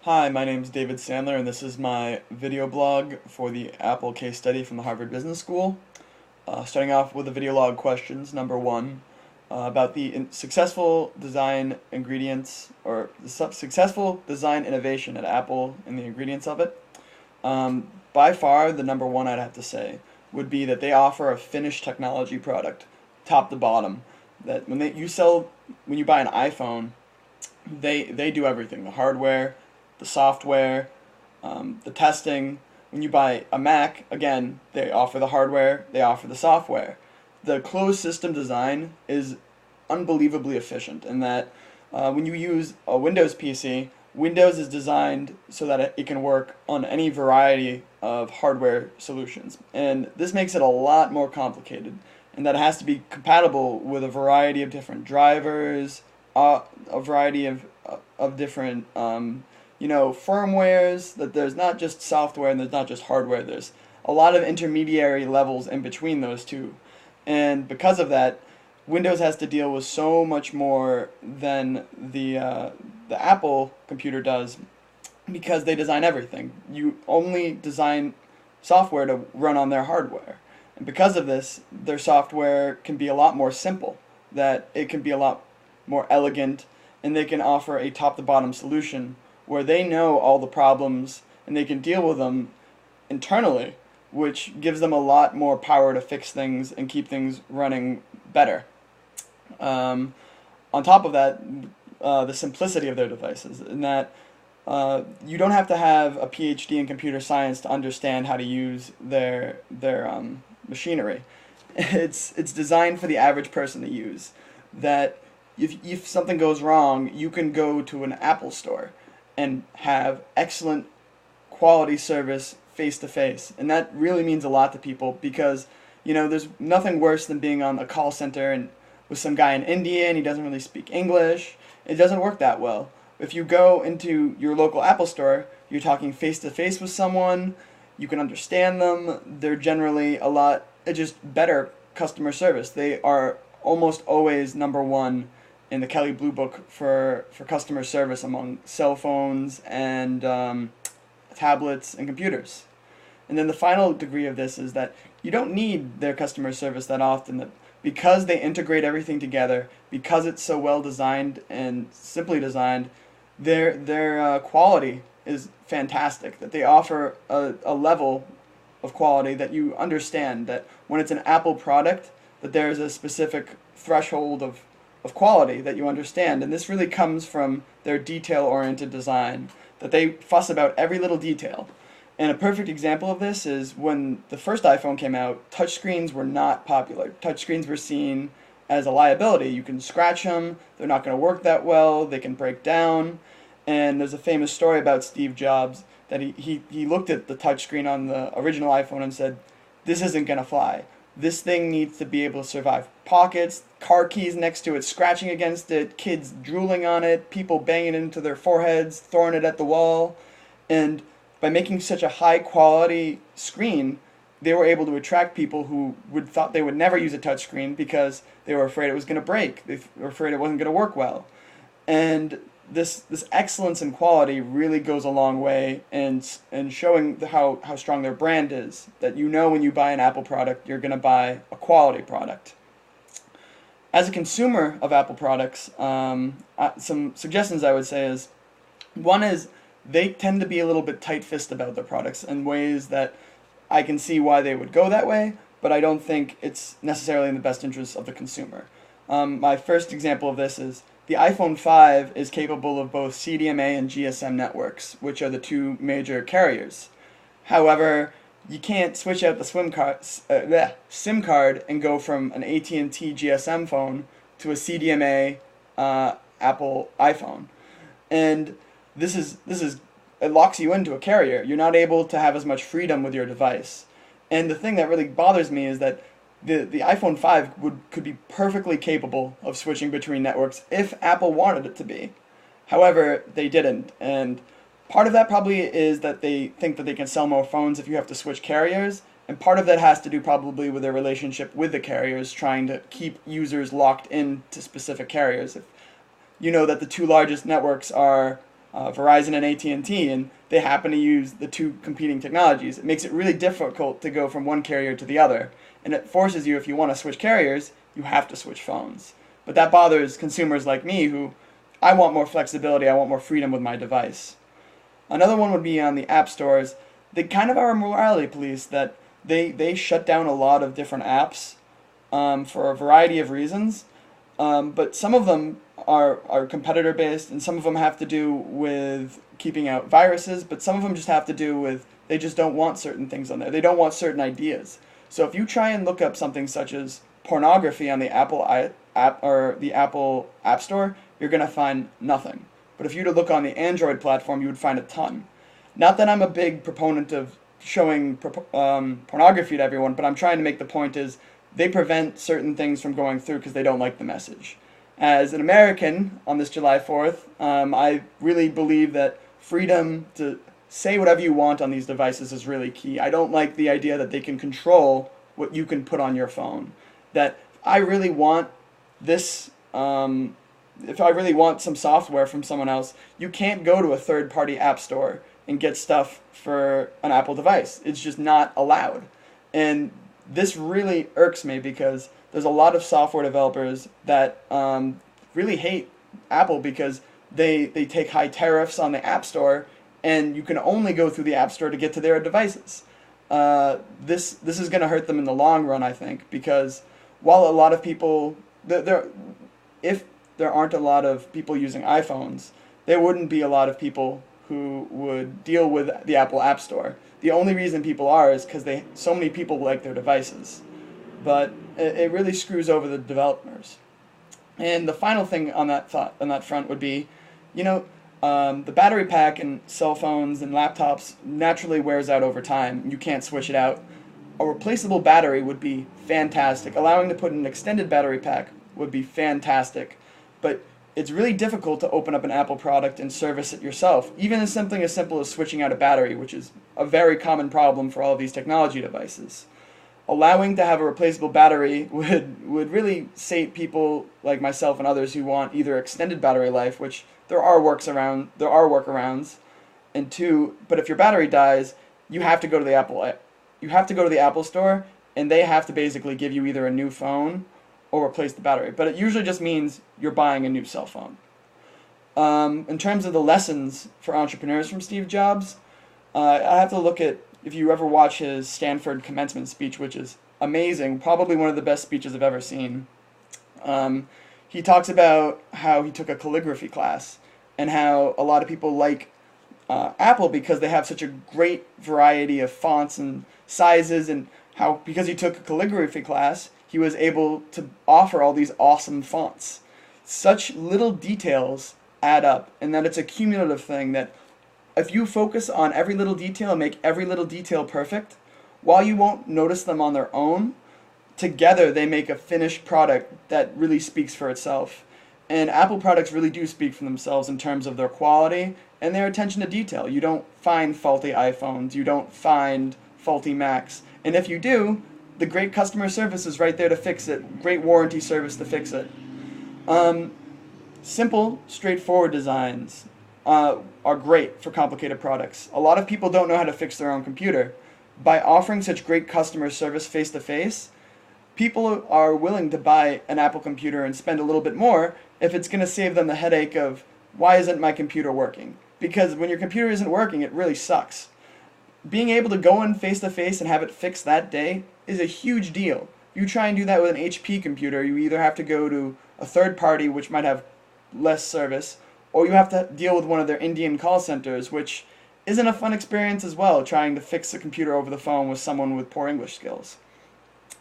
Hi, my name is David Sandler, and this is my video blog for the Apple case study from the Harvard Business School. Starting off with the video log questions. Number one, about the successful design ingredients, or the successful design innovation at Apple and the ingredients of it. By far, the number one I'd have to say would be that they offer a finished technology product, top to bottom. That when you buy an iPhone, they do everything: the hardware, the software, the testing. When you buy a Mac, again, they offer the hardware, they offer the software. The closed system design is unbelievably efficient in that when you use a Windows PC, Windows is designed so that it can work on any variety of hardware solutions. And this makes it a lot more complicated, and that it has to be compatible with a variety of different drivers, a variety of different firmwares, that there's not just software and there's not just hardware, there's a lot of intermediary levels in between those two. And because of that, Windows has to deal with so much more than the Apple computer does, because they design everything. You only design software to run on their hardware. And because of this, their software can be a lot more simple, that it can be a lot more elegant, and they can offer a top-to-bottom solution where they know all the problems and they can deal with them internally, which gives them a lot more power to fix things and keep things running better. On top of that, the simplicity of their devices, in that you don't have to have a PhD in computer science to understand how to use their machinery. It's designed for the average person to use. That if something goes wrong, you can go to an Apple store and have excellent quality service face to face. And that really means a lot to people, because there's nothing worse than being on a call center and with some guy in India and he doesn't really speak English. It doesn't work that well. If you go into your local Apple store, you're talking face to face with someone, you can understand them, they're generally just better customer service. They are almost always number one in the Kelley Blue Book for customer service among cell phones and tablets and computers. And then the final degree of this is that you don't need their customer service that often. That because they integrate everything together, because it's so well designed and simply designed, their quality is fantastic. That they offer a level of quality that you understand, that when it's an Apple product, that there's a specific threshold of quality that you understand. And this really comes from their detail-oriented design, that they fuss about every little detail. And a perfect example of this is when the first iPhone came out, touchscreens were not popular. Touchscreens were seen as a liability. You can scratch them, they're not going to work that well, they can break down. And there's a famous story about Steve Jobs that he looked at the touchscreen on the original iPhone and said, "This isn't going to fly. This thing needs to be able to survive pockets, car keys next to it, scratching against it, kids drooling on it, people banging it into their foreheads, throwing it at the wall." And by making such a high quality screen, they were able to attract people who thought they would never use a touchscreen because they were afraid it was going to break. They were afraid it wasn't going to work well. And this excellence in quality really goes a long way in showing how strong their brand is. That when you buy an Apple product, you're going to buy a quality product. As a consumer of Apple products, some suggestions I would say is, one is they tend to be a little bit tight-fisted about their products in ways that I can see why they would go that way, but I don't think it's necessarily in the best interest of the consumer. My first example of this is the iPhone 5 is capable of both CDMA and GSM networks, which are the two major carriers. However, you can't switch out the SIM card and go from an AT&T GSM phone to a CDMA Apple iPhone. And this is it locks you into a carrier. You're not able to have as much freedom with your device. And the thing that really bothers me is that the iPhone 5 could be perfectly capable of switching between networks if Apple wanted it to be. However, they didn't. And part of that probably is that they think that they can sell more phones if you have to switch carriers. And part of that has to do probably with their relationship with the carriers, trying to keep users locked into specific carriers. If you know that the two largest networks are Verizon and AT&T, and they happen to use the two competing technologies. It makes it really difficult to go from one carrier to the other, and it forces you, if you want to switch carriers, you have to switch phones. But that bothers consumers like me who, I want more flexibility, I want more freedom with my device. Another one would be on the app stores. They kind of are a morality police that they shut down a lot of different apps for a variety of reasons, but some of them are competitor based, and some of them have to do with keeping out viruses, but some of them just have to do with they just don't want certain things on there. They don't want certain ideas. So if you try and look up something such as pornography on the Apple app or the Apple App Store, you're going to find nothing. But if you were to look on the Android platform, you would find a ton. Not that I'm a big proponent of showing pornography to everyone, but I'm trying to make the point is they prevent certain things from going through because they don't like the message. As an American on this July 4th, I really believe that freedom to say whatever you want on these devices is really key. I don't like the idea that they can control what you can put on your phone. That I really want this, if I really want some software from someone else, you can't go to a third-party app store and get stuff for an Apple device. It's just not allowed. And this really irks me because there's a lot of software developers that really hate Apple because they take high tariffs on the App Store, and you can only go through the App Store to get to their devices. This is going to hurt them in the long run, I think, because while a lot of people, if there aren't a lot of people using iPhones, there wouldn't be a lot of people who would deal with the Apple App Store. The only reason people are is because so many people like their devices. But it really screws over the developers. And the final thing on that front would be, the battery pack in cell phones and laptops naturally wears out over time. You can't switch it out. A replaceable battery would be fantastic. Allowing to put an extended battery pack would be fantastic. But it's really difficult to open up an Apple product and service it yourself, even something as simple as switching out a battery, which is a very common problem for all of these technology devices. Allowing to have a replaceable battery would really sate people like myself and others who want either extended battery life, which there are workarounds, and two, but if your battery dies, you have to go to the Apple Store, and they have to basically give you either a new phone or replace the battery. But it usually just means you're buying a new cell phone. In terms of the lessons for entrepreneurs from Steve Jobs, I have to look at, if you ever watch his Stanford commencement speech, which is amazing, probably one of the best speeches I've ever seen. He talks about how he took a calligraphy class and how a lot of people like Apple because they have such a great variety of fonts and sizes, and how because he took a calligraphy class, he was able to offer all these awesome fonts. Such little details add up, and that it's a cumulative thing that if you focus on every little detail and make every little detail perfect, while you won't notice them on their own, together they make a finished product that really speaks for itself. And Apple products really do speak for themselves in terms of their quality and their attention to detail. You don't find faulty iPhones, you don't find faulty Macs, and if you do, the great customer service is right there to fix it, great warranty service to fix it. Simple, straightforward designs are great for complicated products. A lot of people don't know how to fix their own computer. By offering such great customer service face-to-face, people are willing to buy an Apple computer and spend a little bit more if it's going to save them the headache of, why isn't my computer working? Because when your computer isn't working, it really sucks. Being able to go in face-to-face and have it fixed that day is a huge deal. If you try and do that with an HP computer, you either have to go to a third party, which might have less service, or you have to deal with one of their Indian call centers, which isn't a fun experience as well, trying to fix a computer over the phone with someone with poor English skills.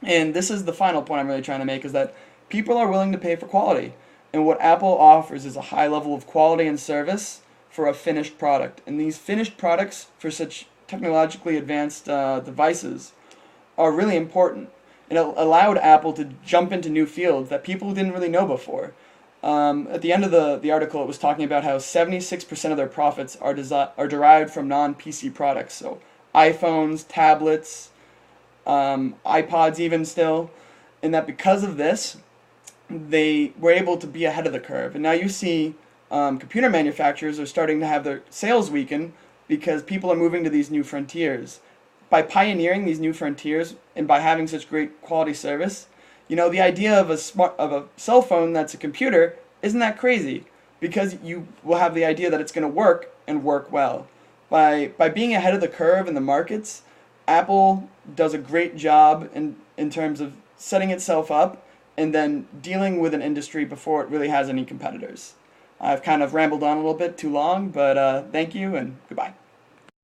And this is the final point I'm really trying to make, is that people are willing to pay for quality. And what Apple offers is a high level of quality and service for a finished product. And these finished products for such technologically advanced devices are really important. And it allowed Apple to jump into new fields that people didn't really know before. At the end of the article, it was talking about how 76% of their profits are derived from non-PC products. So iPhones, tablets, iPods even still. And that because of this, they were able to be ahead of the curve. And now you see computer manufacturers are starting to have their sales weaken because people are moving to these new frontiers. By pioneering these new frontiers and by having such great quality service, the idea of a cell phone that's a computer isn't that crazy, because you will have the idea that it's going to work and work well. By being ahead of the curve in the markets, Apple does a great job in terms of setting itself up and then dealing with an industry before it really has any competitors. I've kind of rambled on a little bit too long, but thank you and goodbye.